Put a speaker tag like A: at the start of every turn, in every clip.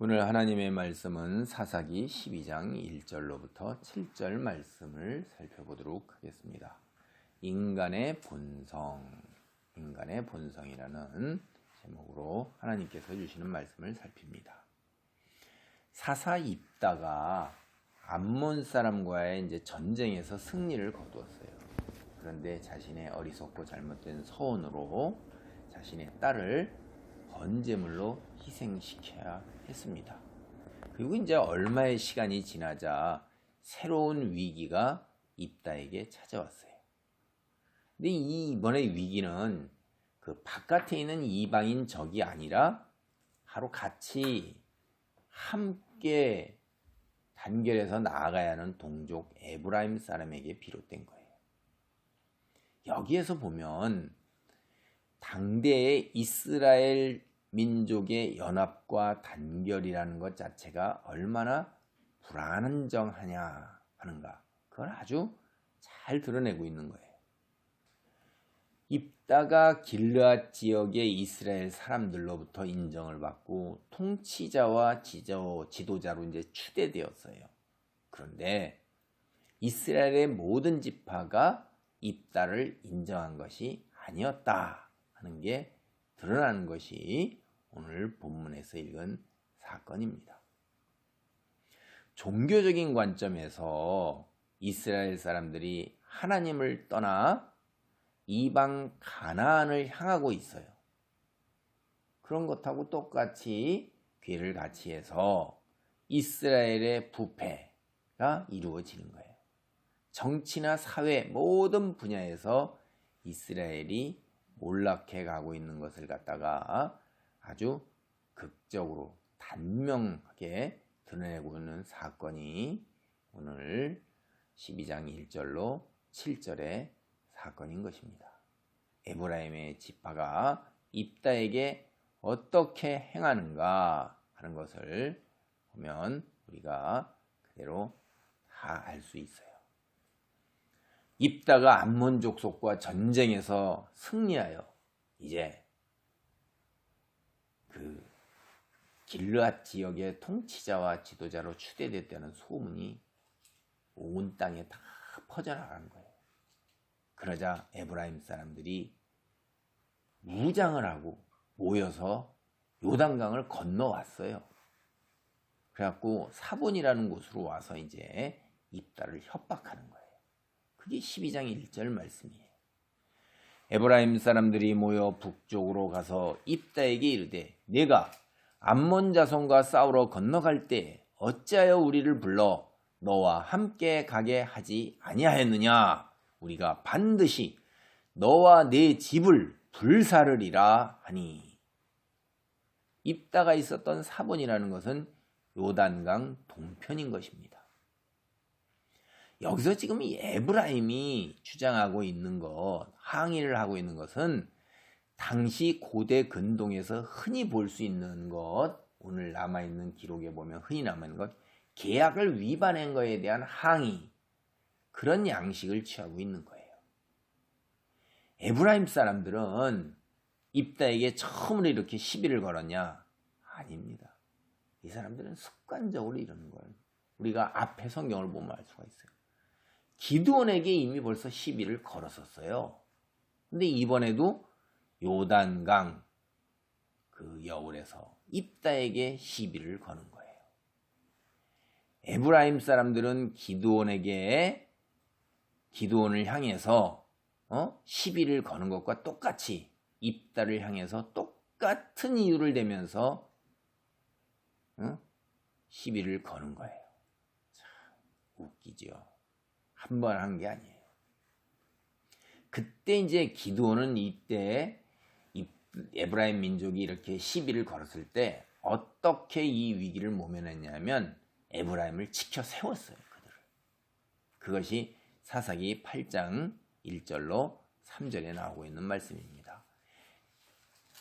A: 오늘 하나님의 말씀은 사사기 12장 1절로부터 7절 말씀을 살펴보도록 하겠습니다. 인간의 본성이라는 제목으로 하나님께서 주시는 말씀을 살핍니다. 사사 입다가 암몬 사람과의 이제 전쟁에서 승리를 거두었어요. 그런데 자신의 어리석고 잘못된 서원으로 자신의 딸을 번제물로 희생시켜야 했습니다. 그리고 이제 얼마의 시간이 지나자 새로운 위기가 입다에게 찾아왔어요. 근데 이번의 위기는 그 바깥에 있는 이방인 적이 아니라 바로 같이 함께 단결해서 나아가야 하는 동족 에브라임 사람에게 비롯된 거예요. 여기에서 보면 당대의 이스라엘 민족의 연합과 단결이라는 것 자체가 얼마나 불안정하냐 하는가, 그걸 아주 잘 드러내고 있는 거예요. 입다가 길르앗 지역의 이스라엘 사람들로부터 인정을 받고 통치자와 지도자로 이제 추대되었어요. 그런데 이스라엘의 모든 지파가 입다를 인정한 것이 아니었다 하는 게 드러나는 것이 오늘 본문에서 읽은 사건입니다. 종교적인 관점에서 이스라엘 사람들이 하나님을 떠나 이방 가나안을 향하고 있어요. 그런 것하고 똑같이 괴를 같이 해서 이스라엘의 부패가 이루어지는 거예요. 정치나 사회 모든 분야에서 이스라엘이 몰락해 가고 있는 것을 갖다가 아주 극적으로 단명하게 드러내고 있는 사건이 오늘 12장 1절로 7절의 사건인 것입니다. 에브라임의 지파가 입다에게 어떻게 행하는가 하는 것을 보면 우리가 그대로 다 알 수 있어요. 입다가 암몬 족속과 전쟁에서 승리하여 이제 그 길르앗 지역의 통치자와 지도자로 추대됐다는 소문이 온 땅에 다 퍼져나간 거예요. 그러자 에브라임 사람들이 무장을 하고 모여서 요단강을 건너왔어요. 그래갖고 사본이라는 곳으로 와서 이제 입다를 협박하는 거예요. 그게 12장 1절 말씀이에요. 에브라임 사람들이 모여 북쪽으로 가서 입다에게 이르되 네가 암몬 자손과 싸우러 건너갈 때 어찌하여 우리를 불러 너와 함께 가게 하지 아니하였느냐? 우리가 반드시 너와 네 집을 불사르리라 하니. 입다가 있었던 사본이라는 것은 요단강 동편인 것입니다. 여기서 지금 이 에브라임이 주장하고 있는 것, 항의를 하고 있는 것은 당시 고대 근동에서 흔히 볼 수 있는 것, 오늘 남아있는 기록에 보면 흔히 남아있는 것, 계약을 위반한 것에 대한 항의, 그런 양식을 취하고 있는 거예요. 에브라임 사람들은 입다에게 처음으로 이렇게 시비를 걸었냐? 아닙니다. 이 사람들은 습관적으로 이러는 거예요. 우리가 앞에 성경을 보면 알 수가 있어요. 기드온에게 이미 벌써 시비를 걸었었어요. 근데 이번에도 요단강 그 여울에서 입다에게 시비를 거는 거예요. 에브라임 사람들은 기드온을 향해서 시비를 거는 것과 똑같이 입다를 향해서 똑같은 이유를 대면서 시비를 거는 거예요. 참 웃기죠. 한 번 한 게 아니에요. 그때 이제 기드온은 이때 에브라임 민족이 이렇게 시비를 걸었을 때 어떻게 이 위기를 모면했냐면 에브라임을 지켜 세웠어요. 그들을. 그것이 사사기 8장 1절로 3절에 나오고 있는 말씀입니다.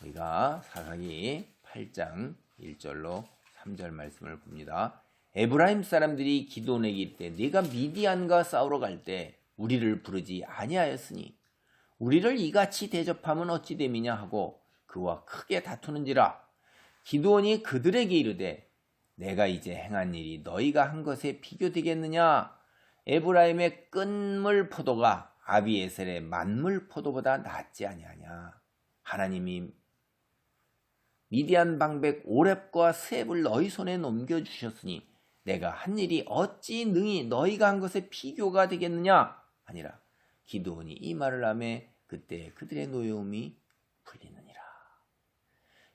A: 우리가 사사기 8장 1절로 3절 말씀을 봅니다. 에브라임 사람들이 기드온에게 이르되 네가 미디안과 싸우러 갈 때 우리를 부르지 아니하였으니 우리를 이같이 대접하면 어찌 됨이냐 하고 그와 크게 다투는지라. 기드온이 그들에게 이르되 내가 이제 행한 일이 너희가 한 것에 비교되겠느냐? 에브라임의 끈물 포도가 아비에셀의 만물 포도보다 낫지 아니하냐? 하나님이 미디안 방백 오렙과 스앱을 너희 손에 넘겨주셨으니 내가 한 일이 어찌 능히 너희가 한 것에 비교가 되겠느냐? 아니라 기드온이 이 말을 하매 그때 그들의 노여움이 풀리느니라.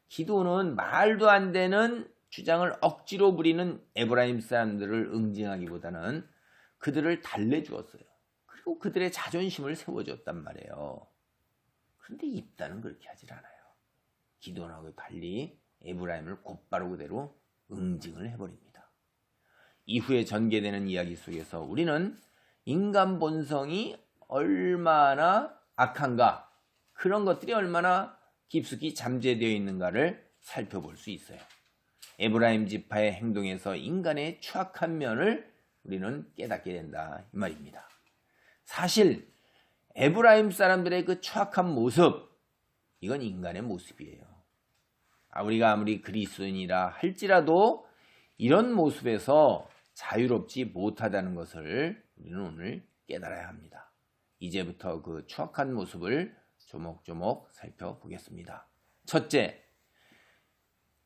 A: 기드온은 말도 안 되는 주장을 억지로 부리는 에브라임 사람들을 응징하기보다는 그들을 달래주었어요. 그리고 그들의 자존심을 세워줬단 말이에요. 그런데 입다는 그렇게 하질 않아요. 기드온하고 달리 에브라임을 곧바로 그대로 응징을 해버립니다. 이후에 전개되는 이야기 속에서 우리는 인간 본성이 얼마나 악한가, 그런 것들이 얼마나 깊숙이 잠재되어 있는가를 살펴볼 수 있어요. 에브라임 지파의 행동에서 인간의 추악한 면을 우리는 깨닫게 된다, 이 말입니다. 사실 에브라임 사람들의 그 추악한 모습, 이건 인간의 모습이에요. 우리가 아무리 그리스도인이라 할지라도 이런 모습에서 자유롭지 못하다는 것을 우리는 오늘 깨달아야 합니다. 이제부터 그 추악한 모습을 조목조목 살펴보겠습니다. 첫째,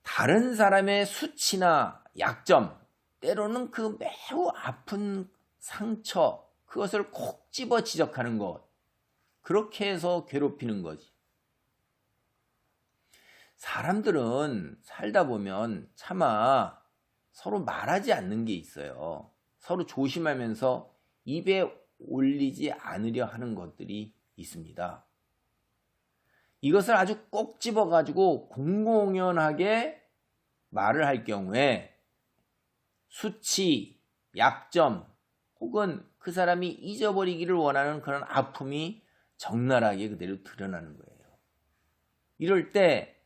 A: 다른 사람의 수치나 약점, 때로는 그 매우 아픈 상처, 그것을 콕 집어 지적하는 것, 그렇게 해서 괴롭히는 거지. 사람들은 살다 보면 차마 서로 말하지 않는 게 있어요. 서로 조심하면서 입에 올리지 않으려 하는 것들이 있습니다. 이것을 아주 꼭 집어가지고 공공연하게 말을 할 경우에 수치, 약점, 혹은 그 사람이 잊어버리기를 원하는 그런 아픔이 적나라하게 그대로 드러나는 거예요. 이럴 때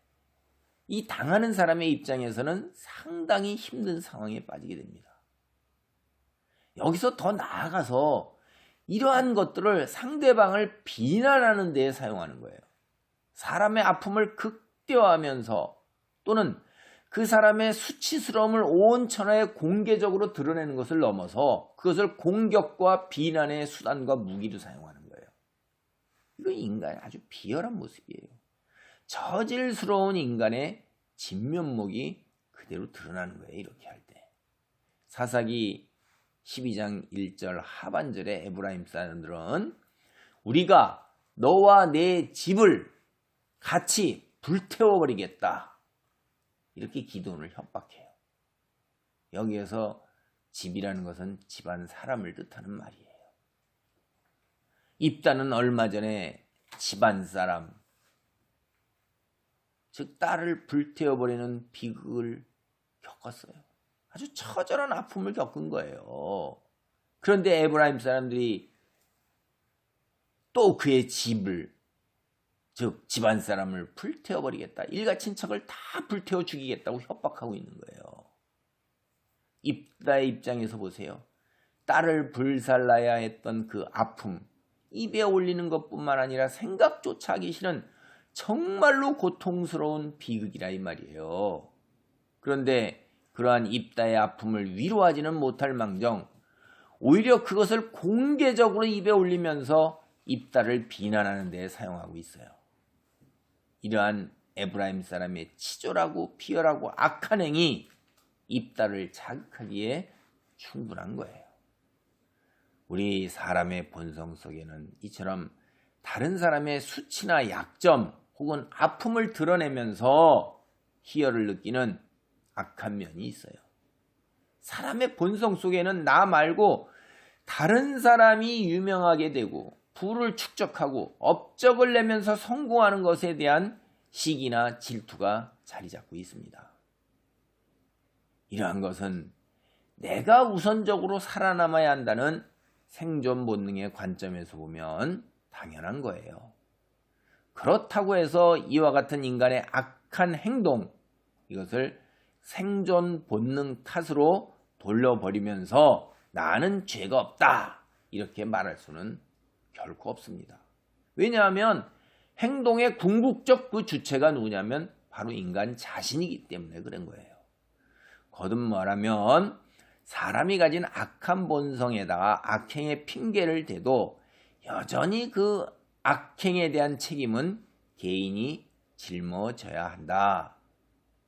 A: 이 당하는 사람의 입장에서는 상당히 힘든 상황에 빠지게 됩니다. 여기서 더 나아가서 이러한 것들을 상대방을 비난하는 데에 사용하는 거예요. 사람의 아픔을 극대화하면서 또는 그 사람의 수치스러움을 온 천하에 공개적으로 드러내는 것을 넘어서 그것을 공격과 비난의 수단과 무기로 사용하는 거예요. 이거 인간의 아주 비열한 모습이에요. 저질스러운 인간의 진면목이 그대로 드러나는 거예요. 이렇게 할 때. 사사기 12장 1절 하반절에 에브라임 사람들은 우리가 너와 내 집을 같이 불태워버리겠다, 이렇게 기드온을 협박해요. 여기에서 집이라는 것은 집안 사람을 뜻하는 말이에요. 입다는 얼마 전에 집안 사람, 즉 딸을 불태워버리는 비극을 겪었어요. 아주 처절한 아픔을 겪은 거예요. 그런데 에브라임 사람들이 또 그의 집을, 즉 집안 사람을 불태워버리겠다, 일가 친척을 다 불태워 죽이겠다고 협박하고 있는 거예요. 입다의 입장에서 보세요. 딸을 불살라야 했던 그 아픔, 입에 올리는 것뿐만 아니라 생각조차 하기 싫은 정말로 고통스러운 비극이라 이 말이에요. 그런데 그러한 입다의 아픔을 위로하지는 못할 망정 오히려 그것을 공개적으로 입에 올리면서 입다를 비난하는 데 사용하고 있어요. 이러한 에브라임 사람의 치졸하고 비열하고 악한 행위, 입다를 자극하기에 충분한 거예요. 우리 사람의 본성 속에는 이처럼 다른 사람의 수치나 약점 혹은 아픔을 드러내면서 희열을 느끼는 악한 면이 있어요. 사람의 본성 속에는 나 말고 다른 사람이 유명하게 되고 부를 축적하고 업적을 내면서 성공하는 것에 대한 시기나 질투가 자리 잡고 있습니다. 이러한 것은 내가 우선적으로 살아남아야 한다는 생존 본능의 관점에서 보면 당연한 거예요. 그렇다고 해서 이와 같은 인간의 악한 행동, 이것을 생존 본능 탓으로 돌려버리면서 나는 죄가 없다, 이렇게 말할 수는 결코 없습니다. 왜냐하면 행동의 궁극적 그 주체가 누구냐면 바로 인간 자신이기 때문에 그런 거예요. 거듭 말하면 사람이 가진 악한 본성에다가 악행의 핑계를 대도 여전히 그 악행에 대한 책임은 개인이 짊어져야 한다.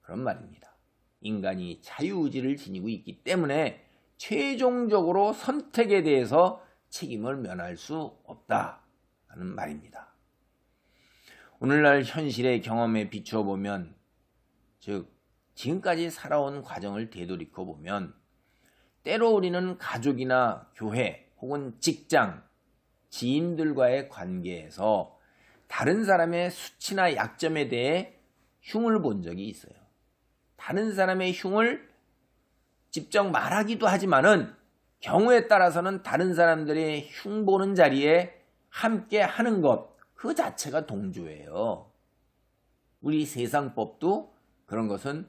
A: 그런 말입니다. 인간이 자유의지를 지니고 있기 때문에 최종적으로 선택에 대해서 책임을 면할 수 없다는 말입니다. 오늘날 현실의 경험에 비추어 보면, 즉 지금까지 살아온 과정을 되돌이켜 보면 때로 우리는 가족이나 교회 혹은 직장, 지인들과의 관계에서 다른 사람의 수치나 약점에 대해 흉을 본 적이 있어요. 다른 사람의 흉을 직접 말하기도 하지만은 경우에 따라서는 다른 사람들의 흉 보는 자리에 함께 하는 것, 그 자체가 동조예요. 우리 세상법도 그런 것은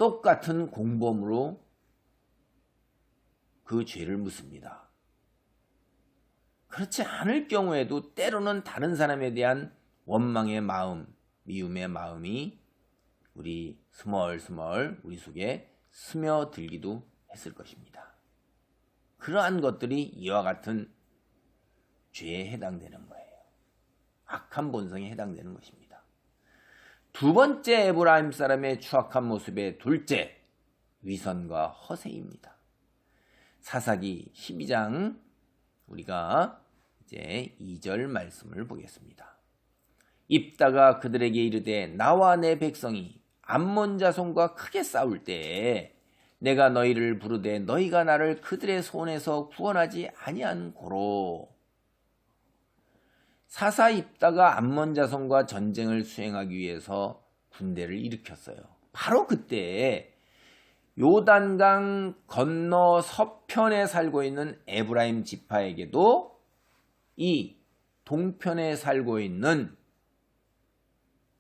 A: 똑같은 공범으로 그 죄를 묻습니다. 그렇지 않을 경우에도 때로는 다른 사람에 대한 원망의 마음, 미움의 마음이 우리 스멀스멀 우리 속에 스며들기도 했을 것입니다. 그러한 것들이 이와 같은 죄에 해당되는 거예요. 악한 본성에 해당되는 것입니다. 두 번째 에브라임 사람의 추악한 모습의 둘째, 위선과 허세입니다. 사사기 12장 우리가 이제 2절 말씀을 보겠습니다. 입다가 그들에게 이르되 나와 내 백성이 암몬 자손과 크게 싸울 때에 내가 너희를 부르되 너희가 나를 그들의 손에서 구원하지 아니한 고로. 사사 입다가 암몬 자손과 전쟁을 수행하기 위해서 군대를 일으켰어요. 바로 그때 요단강 건너 서편에 살고 있는 에브라임 지파에게도 이 동편에 살고 있는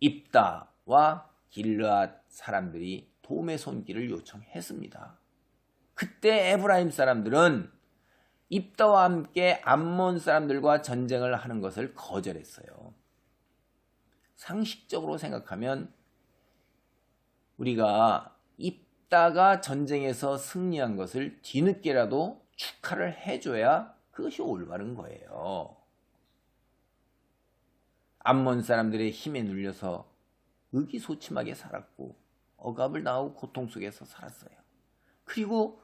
A: 입다와 길르앗 사람들이 도움의 손길을 요청했습니다. 그때 에브라임 사람들은 입다와 함께 암몬 사람들과 전쟁을 하는 것을 거절했어요. 상식적으로 생각하면 우리가 입다가 전쟁에서 승리한 것을 뒤늦게라도 축하를 해줘야 그것이 올바른 거예요. 암몬 사람들의 힘에 눌려서 의기소침하게 살았고 억압을 당하고 고통 속에서 살았어요. 그리고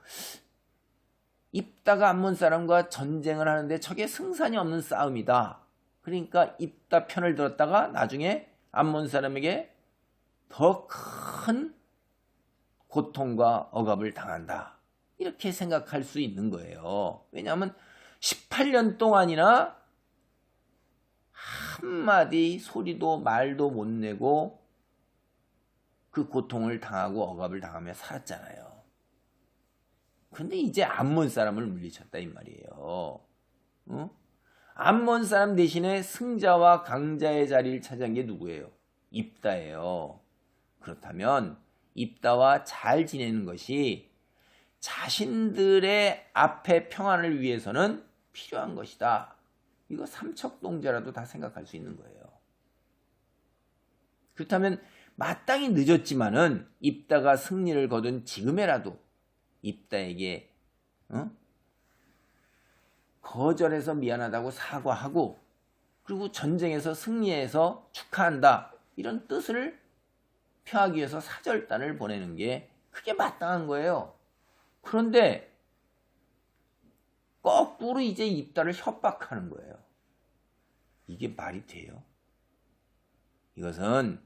A: 입다가 암몬 사람과 전쟁을 하는데 저게 승산이 없는 싸움이다. 그러니까 입다 편을 들었다가 나중에 암몬 사람에게 더 큰 고통과 억압을 당한다. 이렇게 생각할 수 있는 거예요. 왜냐하면 18년 동안이나 한마디 소리도 말도 못 내고 그 고통을 당하고 억압을 당하며 살았잖아요. 근데 이제 암몬 사람을 물리쳤다 이 말이에요. 암몬 사람 대신에 승자와 강자의 자리를 차지한 게 누구예요? 입다예요. 그렇다면 입다와 잘 지내는 것이 자신들의 앞의 평안을 위해서는 필요한 것이다. 이거 삼척동자라도 다 생각할 수 있는 거예요. 그렇다면 마땅히 늦었지만은 입다가 승리를 거둔 지금에라도 입다에게 거절해서 미안하다고 사과하고 그리고 전쟁에서 승리해서 축하한다. 이런 뜻을 표하기 위해서 사절단을 보내는 게 그게 마땅한 거예요. 그런데 거꾸로 이제 입다를 협박하는 거예요. 이게 말이 돼요? 이것은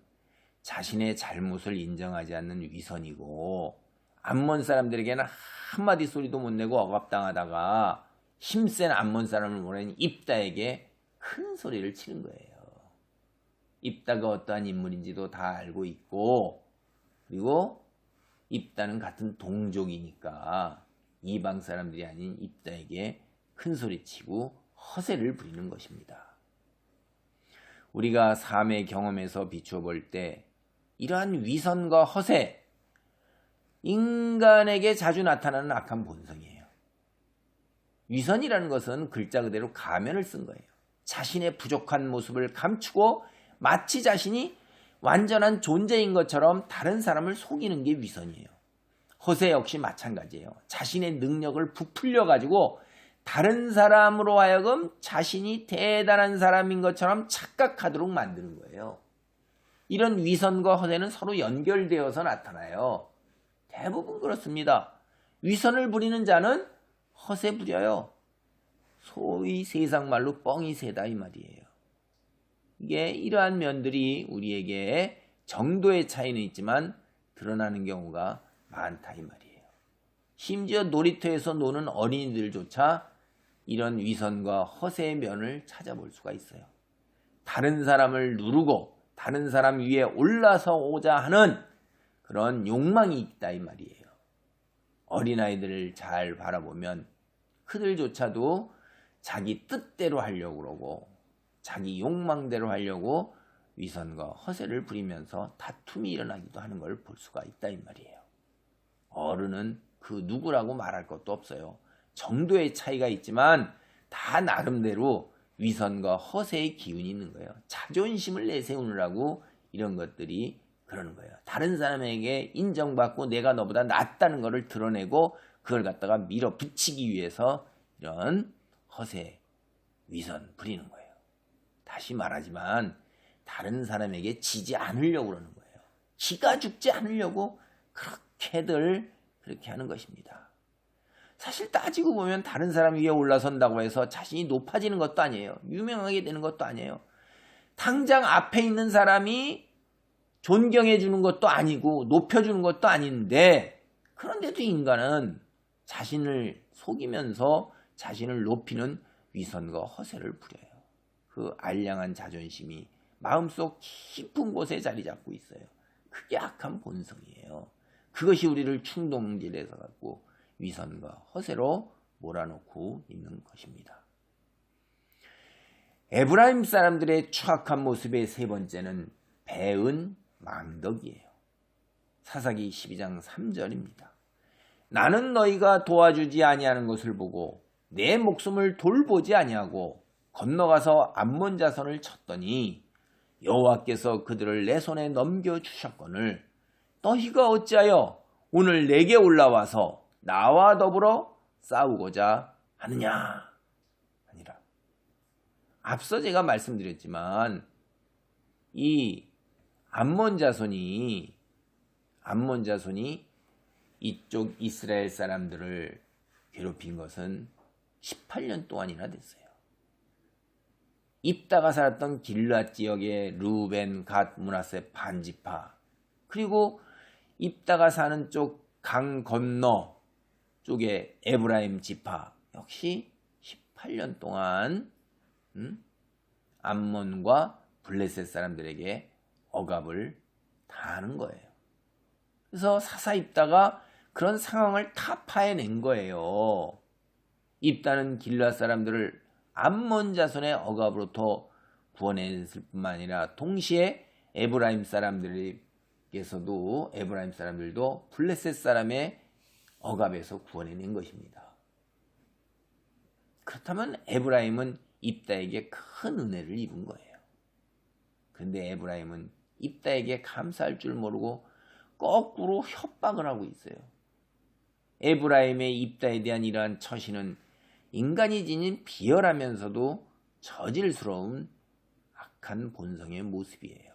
A: 자신의 잘못을 인정하지 않는 위선이고 암몬 사람들에게는 한마디 소리도 못 내고 억압당하다가 힘센 암몬 사람을 보낸 입다에게 큰 소리를 치는 거예요. 입다가 어떠한 인물인지도 다 알고 있고 그리고 입다는 같은 동족이니까 이방 사람들이 아닌 입다에게 큰 소리치고 허세를 부리는 것입니다. 우리가 삶의 경험에서 비추어 볼 때 이러한 위선과 허세, 인간에게 자주 나타나는 악한 본성이에요. 위선이라는 것은 글자 그대로 가면을 쓴 거예요. 자신의 부족한 모습을 감추고 마치 자신이 완전한 존재인 것처럼 다른 사람을 속이는 게 위선이에요. 호세 역시 마찬가지예요. 자신의 능력을 부풀려 가지고 다른 사람으로 하여금 자신이 대단한 사람인 것처럼 착각하도록 만드는 거예요. 이런 위선과 허세는 서로 연결되어서 나타나요. 대부분 그렇습니다. 위선을 부리는 자는 허세 부려요. 소위 세상 말로 뻥이 새다 이 말이에요. 이게 이러한 면들이 우리에게 정도의 차이는 있지만 드러나는 경우가 많다 이 말이에요. 심지어 놀이터에서 노는 어린이들조차 이런 위선과 허세의 면을 찾아볼 수가 있어요. 다른 사람을 누르고 다른 사람 위에 올라서고자 하는 그런 욕망이 있다 이 말이에요. 어린아이들을 잘 바라보면 그들조차도 자기 뜻대로 하려고 그러고 자기 욕망대로 하려고 위선과 허세를 부리면서 다툼이 일어나기도 하는 걸 볼 수가 있다 이 말이에요. 어른은 그 누구라고 말할 것도 없어요. 정도의 차이가 있지만 다 나름대로 위선과 허세의 기운이 있는 거예요. 자존심을 내세우느라고 이런 것들이 그러는 거예요. 다른 사람에게 인정받고 내가 너보다 낫다는 것을 드러내고 그걸 갖다가 밀어붙이기 위해서 이런 허세, 위선 부리는 거예요. 다시 말하지만 다른 사람에게 지지 않으려고 그러는 거예요. 지가 죽지 않으려고 그렇게들 그렇게 하는 것입니다. 사실 따지고 보면 다른 사람 위에 올라선다고 해서 자신이 높아지는 것도 아니에요. 유명하게 되는 것도 아니에요. 당장 앞에 있는 사람이 존경해 주는 것도 아니고 높여주는 것도 아닌데 그런데도 인간은 자신을 속이면서 자신을 높이는 위선과 허세를 부려요. 그 알량한 자존심이 마음속 깊은 곳에 자리 잡고 있어요. 그게 악한 본성이에요. 그것이 우리를 충동질해서 갖고 위선과 허세로 몰아놓고 있는 것입니다. 에브라임 사람들의 추악한 모습의 세 번째는 배은 망덕이에요. 사사기 12장 3절입니다. 나는 너희가 도와주지 아니하는 것을 보고 내 목숨을 돌보지 아니하고 건너가서 암몬 자손을 쳤더니 여호와께서 그들을 내 손에 넘겨주셨거늘 너희가 어찌하여 오늘 내게 올라와서 나와 더불어 싸우고자 하느냐 아니라. 앞서 제가 말씀드렸지만 이 암몬 자손이 이쪽 이스라엘 사람들을 괴롭힌 것은 18년 동안이나 됐어요. 입다가 살았던 길앗 지역의 루벤, 갓, 므낫세 반지파, 그리고 입다가 사는 쪽 강 건너 쪽에 에브라임 지파 역시 18년 동안 암몬과 블레셋 사람들에게 억압을 당하는 거예요. 그래서 사사 입다가 그런 상황을 타파해낸 거예요. 입다는 길앗 사람들을 암몬 자손의 억압으로부터 구원했을 뿐만 아니라 동시에 에브라임 사람들도 블레셋 사람의 억압에서 구원해낸 것입니다. 그렇다면 에브라임은 입다에게 큰 은혜를 입은 거예요. 그런데 에브라임은 입다에게 감사할 줄 모르고 거꾸로 협박을 하고 있어요. 에브라임의 입다에 대한 이러한 처신은 인간이 지닌 비열하면서도 저질스러운 악한 본성의 모습이에요.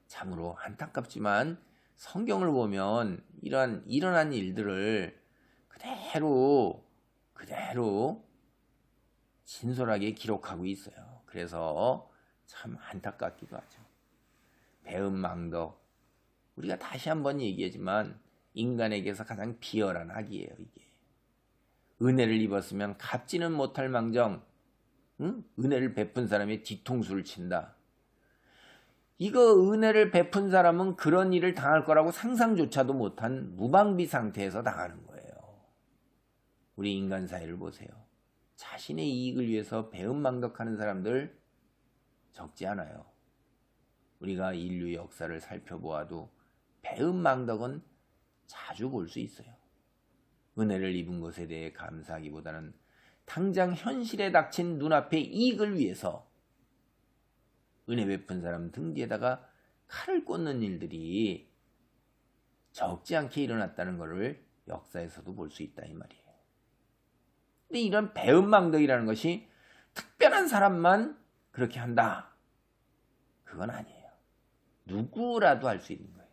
A: 참으로 안타깝지만 성경을 보면 이러한 일어난 일들을 그대로 진솔하게 기록하고 있어요. 그래서 참 안타깝기도 하죠. 배은망덕, 우리가 다시 한번 얘기하지만 인간에게서 가장 비열한 악이에요. 이게 은혜를 입었으면 갚지는 못할 망정, 은혜를 베푼 사람의 뒤통수를 친다. 이거 은혜를 베푼 사람은 그런 일을 당할 거라고 상상조차도 못한 무방비 상태에서 당하는 거예요. 우리 인간 사회를 보세요. 자신의 이익을 위해서 배은망덕하는 사람들 적지 않아요. 우리가 인류 역사를 살펴보아도 배은망덕은 자주 볼 수 있어요. 은혜를 입은 것에 대해 감사하기보다는 당장 현실에 닥친 눈앞의 이익을 위해서 은혜 베푼 사람 등 뒤에다가 칼을 꽂는 일들이 적지 않게 일어났다는 것을 역사에서도 볼 수 있다 이 말이에요. 근데 이런 배은망덕이라는 것이 특별한 사람만 그렇게 한다. 그건 아니에요. 누구라도 할 수 있는 거예요.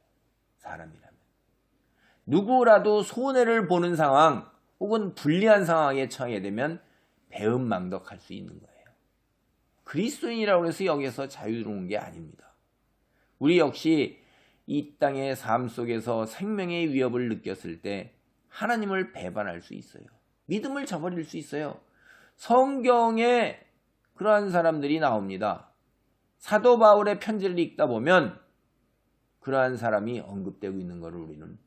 A: 사람이라면. 누구라도 손해를 보는 상황 혹은 불리한 상황에 처하게 되면 배은망덕할 수 있는 거예요. 그리스도인이라고 해서 여기서 자유로운 게 아닙니다. 우리 역시 이 땅의 삶 속에서 생명의 위협을 느꼈을 때 하나님을 배반할 수 있어요. 믿음을 저버릴 수 있어요. 성경에 그러한 사람들이 나옵니다. 사도 바울의 편지를 읽다 보면 그러한 사람이 언급되고 있는 것을 우리는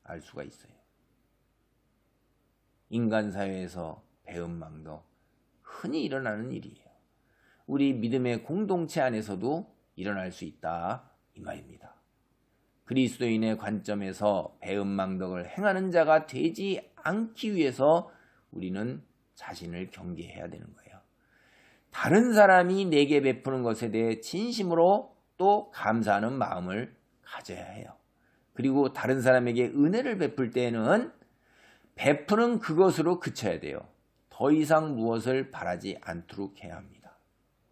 A: 알 수가 있어요. 인간 사회에서 배은망덕 흔히 일어나는 일이에요. 우리 믿음의 공동체 안에서도 일어날 수 있다 이 말입니다. 그리스도인의 관점에서 배은망덕을 행하는 자가 되지 않기 위해서 우리는 자신을 경계해야 되는 거예요. 다른 사람이 내게 베푸는 것에 대해 진심으로 또 감사하는 마음을 가져야 해요. 그리고 다른 사람에게 은혜를 베풀 때에는 베푸는 그것으로 그쳐야 돼요. 더 이상 무엇을 바라지 않도록 해야 합니다.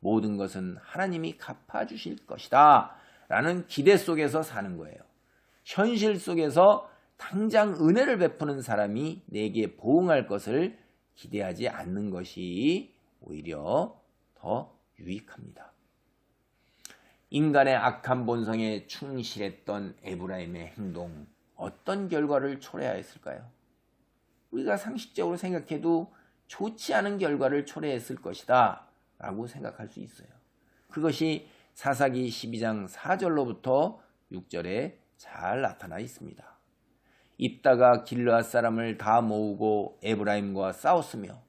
A: 모든 것은 하나님이 갚아주실 것이다 라는 기대 속에서 사는 거예요. 현실 속에서 당장 은혜를 베푸는 사람이 내게 보응할 것을 기대하지 않는 것이 오히려 더 유익합니다. 인간의 악한 본성에 충실했던 에브라임의 행동, 어떤 결과를 초래하였을까요? 우리가 상식적으로 생각해도 좋지 않은 결과를 초래했을 것이다 라고 생각할 수 있어요. 그것이 사사기 12장 4절로부터 6절에 잘 나타나 있습니다. 입다가 길르앗 사람을 다 모으고 에브라임과 싸웠으며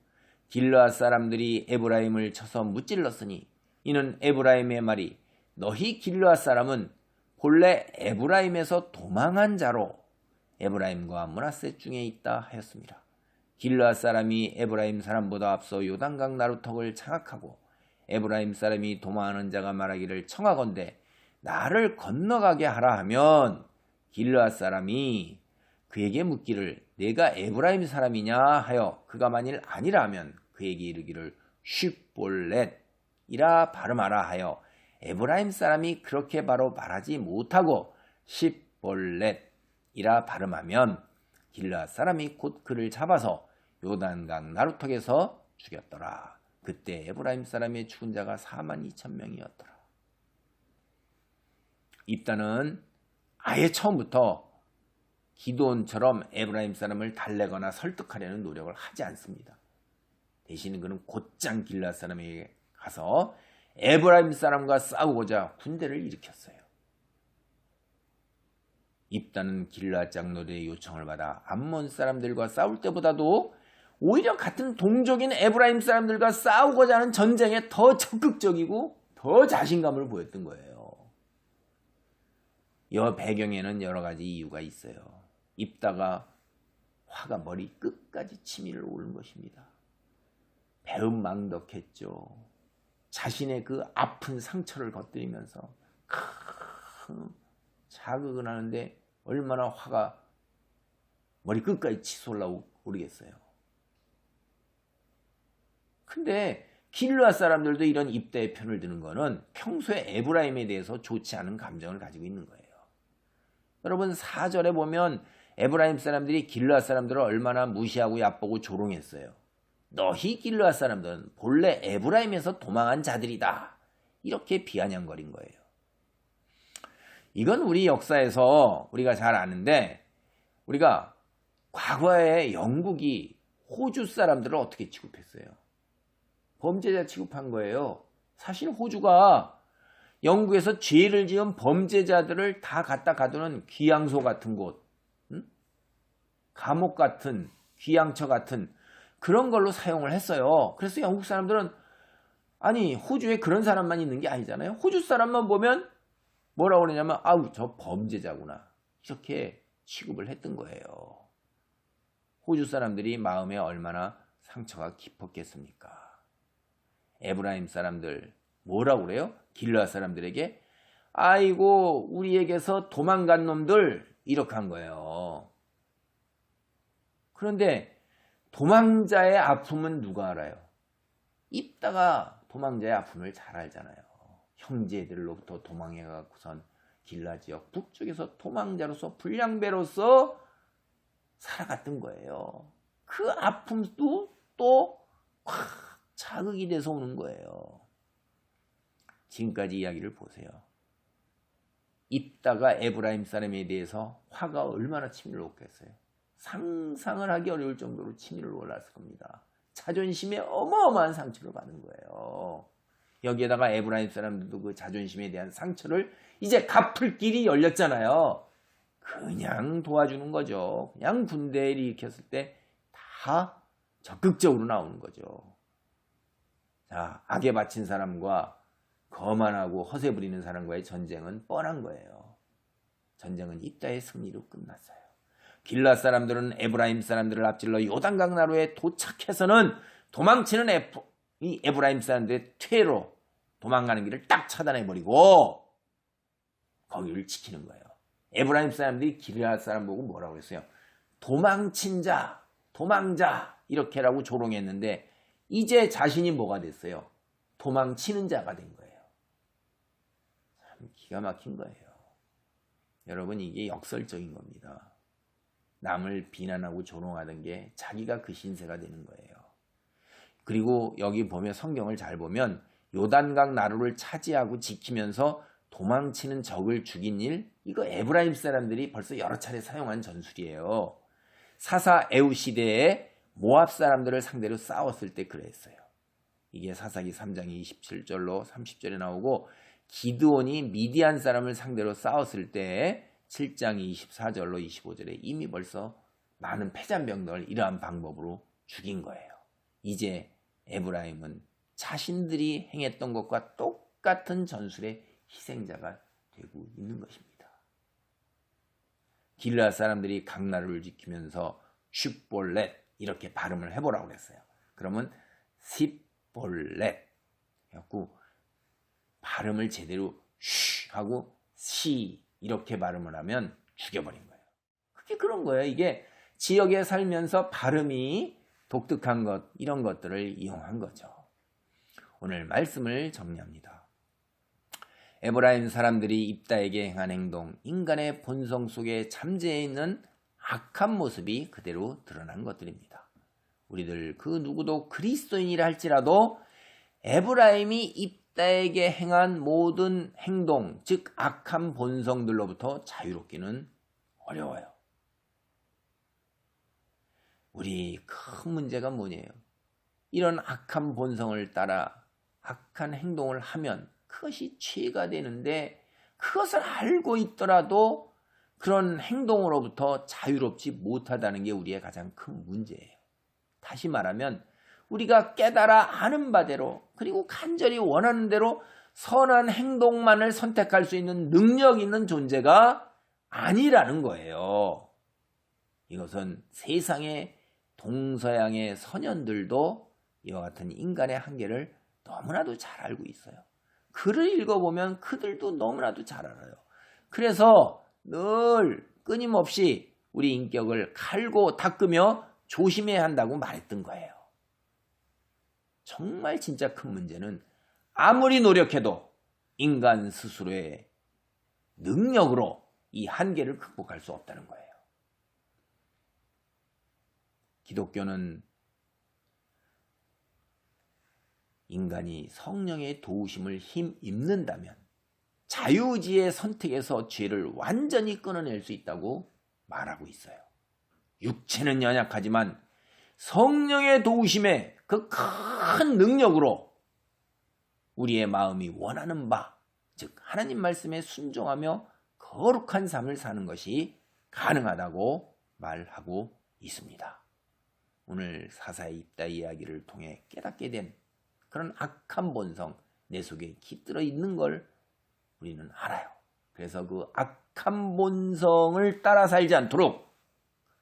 A: 길르앗 사람들이 에브라임을 쳐서 무찔렀으니 이는 에브라임의 말이 너희 길르앗 사람은 본래 에브라임에서 도망한 자로 에브라임과 므낫셋 중에 있다 하였습니다. 길르앗 사람이 에브라임 사람보다 앞서 요단강 나루턱을 장악하고 에브라임 사람이 도망하는 자가 말하기를 청하건대 나를 건너가게 하라 하면 길르앗 사람이 그에게 묻기를 내가 에브라임 사람이냐 하여 그가 만일 아니라 하면 그에게 이르기를 쉿볼렛이라 발음하라 하여 에브라임 사람이 그렇게 바로 말하지 못하고 쉿볼렛이라 발음하면 길르앗 사람이 곧 그를 잡아서 요단강 나루턱에서 죽였더라. 그때 에브라임 사람의 죽은 자가 42,000명이었더라. 입다는 아예 처음부터 기드온처럼 에브라임 사람을 달래거나 설득하려는 노력을 하지 않습니다. 대신 그는 곧장 길르앗 사람에게 가서 에브라임 사람과 싸우고자 군대를 일으켰어요. 입다는 길르앗 장로들의 요청을 받아 암몬 사람들과 싸울 때보다도 오히려 같은 동족인 에브라임 사람들과 싸우고자 하는 전쟁에 더 적극적이고 더 자신감을 보였던 거예요. 이 배경에는 여러 가지 이유가 있어요. 입다가 화가 머리 끝까지 치밀어 오른 것입니다. 배은망덕했죠. 자신의 그 아픈 상처를 겉들이면서 자극을 하는데 얼마나 화가 머리 끝까지 치솟아 오르겠어요. 근데 길르앗 사람들도 이런 입다의 편을 드는 거는 평소에 에브라임에 대해서 좋지 않은 감정을 가지고 있는 거예요. 여러분 4절에 보면 에브라임 사람들이 길르앗 사람들을 얼마나 무시하고 얕보고 조롱했어요. 너희 길르앗 사람들은 본래 에브라임에서 도망한 자들이다. 이렇게 비아냥거린 거예요. 이건 우리 역사에서 우리가 잘 아는데 우리가 과거에 영국이 호주 사람들을 어떻게 취급했어요? 범죄자 취급한 거예요. 사실 호주가 영국에서 죄를 지은 범죄자들을 다 갖다 가두는 귀양소 같은 곳, 감옥 같은 귀양처 같은 그런 걸로 사용을 했어요. 그래서 영국 사람들은 아니 호주에 그런 사람만 있는 게 아니잖아요. 호주 사람만 보면 뭐라고 그러냐면 아우 저 범죄자구나 이렇게 취급을 했던 거예요. 호주 사람들이 마음에 얼마나 상처가 깊었겠습니까? 에브라임 사람들 뭐라고 그래요? 길르앗 사람들에게 아이고 우리에게서 도망간 놈들 이렇게 한 거예요. 그런데 도망자의 아픔은 누가 알아요? 입다가 도망자의 아픔을 잘 알잖아요. 형제들로부터 도망해가고선 길라 지역 북쪽에서 도망자로서 불량배로서 살아갔던 거예요. 그 아픔도 또 확 자극이 돼서 오는 거예요. 지금까지 이야기를 보세요. 입다가 에브라임 사람에 대해서 화가 얼마나 치밀어 오겠어요. 상상을 하기 어려울 정도로 치밀어 올랐을 겁니다. 자존심에 어마어마한 상처를 받은 거예요. 여기에다가 에브라임 사람들도 그 자존심에 대한 상처를 이제 갚을 길이 열렸잖아요. 그냥 도와주는 거죠. 그냥 군대를 일으켰을 때 다 적극적으로 나오는 거죠. 자, 악에 바친 사람과 거만하고 허세 부리는 사람과의 전쟁은 뻔한 거예요. 전쟁은 입다의 승리로 끝났어요. 길라 사람들은 에브라임 사람들을 앞질러 요단강 나루에 도착해서는 도망치는 이 에브라임 사람들의 퇴로 도망가는 길을 딱 차단해버리고 거기를 지키는 거예요. 에브라임 사람들이 길라 사람 보고 뭐라고 했어요? 도망친 자, 도망자 이렇게라고 조롱했는데 이제 자신이 뭐가 됐어요? 도망치는 자가 된 거예요. 참 기가 막힌 거예요. 여러분 이게 역설적인 겁니다. 남을 비난하고 조롱하던 게 자기가 그 신세가 되는 거예요. 그리고 여기 보면 성경을 잘 보면 요단강 나루를 차지하고 지키면서 도망치는 적을 죽인 일, 이거 에브라임 사람들이 벌써 여러 차례 사용한 전술이에요. 사사 에우 시대에 모압 사람들을 상대로 싸웠을 때 그랬어요. 이게 사사기 3장 27절로 30절에 나오고 기드온이 미디안 사람을 상대로 싸웠을 때 7장 24절로 25절에 이미 벌써 많은 패잔병들을 이러한 방법으로 죽인 거예요. 이제 에브라임은 자신들이 행했던 것과 똑같은 전술의 희생자가 되고 있는 것입니다. 길라 사람들이 강나루를 지키면서 슈볼렛 이렇게 발음을 해보라고 그랬어요. 그러면 십볼렛 해갖고 발음을 제대로 쉬 하고 시 이렇게 발음을 하면 죽여버린 거예요. 그게 그런 거예요. 이게 지역에 살면서 발음이 독특한 것 이런 것들을 이용한 거죠. 오늘 말씀을 정리합니다. 에브라임 사람들이 입다에게 행한 행동, 인간의 본성 속에 잠재해 있는 악한 모습이 그대로 드러난 것들입니다. 우리들 그 누구도 그리스도인이라 할지라도 에브라임이 입다에게 행한 모든 행동, 즉 악한 본성들로부터 자유롭기는 어려워요. 우리 큰 문제가 뭐냐요? 이런 악한 본성을 따라 악한 행동을 하면 그것이 죄가 되는데 그것을 알고 있더라도 그런 행동으로부터 자유롭지 못하다는 게 우리의 가장 큰 문제예요. 다시 말하면 우리가 깨달아 아는 바대로 그리고 간절히 원하는 대로 선한 행동만을 선택할 수 있는 능력 있는 존재가 아니라는 거예요. 이것은 세상의 동서양의 선현들도 이와 같은 인간의 한계를 너무나도 잘 알고 있어요. 글을 읽어보면 그들도 너무나도 잘 알아요. 그래서 늘 끊임없이 우리 인격을 갈고 닦으며 조심해야 한다고 말했던 거예요. 정말 진짜 큰 문제는 아무리 노력해도 인간 스스로의 능력으로 이 한계를 극복할 수 없다는 거예요. 기독교는 인간이 성령의 도우심을 힘입는다면 자유의지의 선택에서 죄를 완전히 끊어낼 수 있다고 말하고 있어요. 육체는 연약하지만 성령의 도우심에 그 큰 능력으로 우리의 마음이 원하는 바, 즉 하나님 말씀에 순종하며 거룩한 삶을 사는 것이 가능하다고 말하고 있습니다. 오늘 사사의 입다 이야기를 통해 깨닫게 된 그런 악한 본성 내 속에 깃들어 있는 걸 우리는 알아요. 그래서 그 악한 본성을 따라 살지 않도록,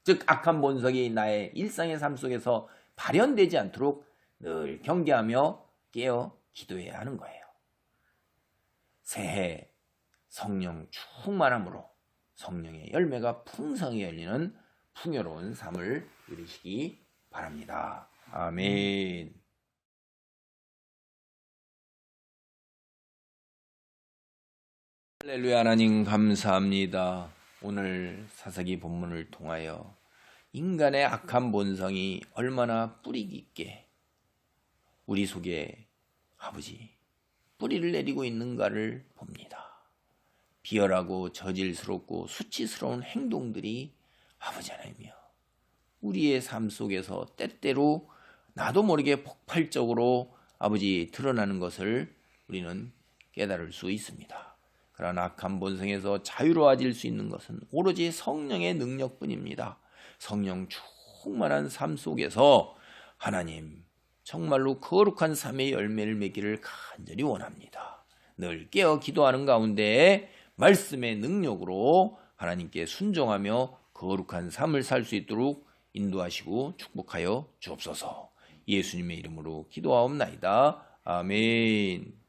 A: 즉 악한 본성이 나의 일상의 삶 속에서 발현되지 않도록 늘 경계하며 깨어 기도해야 하는 거예요. 새해 성령 충만함으로 성령의 열매가 풍성히 열리는 풍요로운 삶을 누리시기 바랍니다. 아멘. 할렐루야. 하나님 감사합니다. 오늘 사사기 본문을 통하여 인간의 악한 본성이 얼마나 뿌리 깊게 우리 속에 아버지 뿌리를 내리고 있는가를 봅니다. 비열하고 저질스럽고 수치스러운 행동들이 아버지 하나님이여 우리의 삶 속에서 때때로 나도 모르게 폭발적으로 아버지 드러나는 것을 우리는 깨달을 수 있습니다. 그러나 악한 본성에서 자유로워질 수 있는 것은 오로지 성령의 능력뿐입니다. 성령 충만한 삶 속에서 하나님 정말로 거룩한 삶의 열매를 맺기를 간절히 원합니다. 늘 깨어 기도하는 가운데 말씀의 능력으로 하나님께 순종하며 거룩한 삶을 살 수 있도록 인도하시고 축복하여 주옵소서. 예수님의 이름으로 기도하옵나이다. 아멘.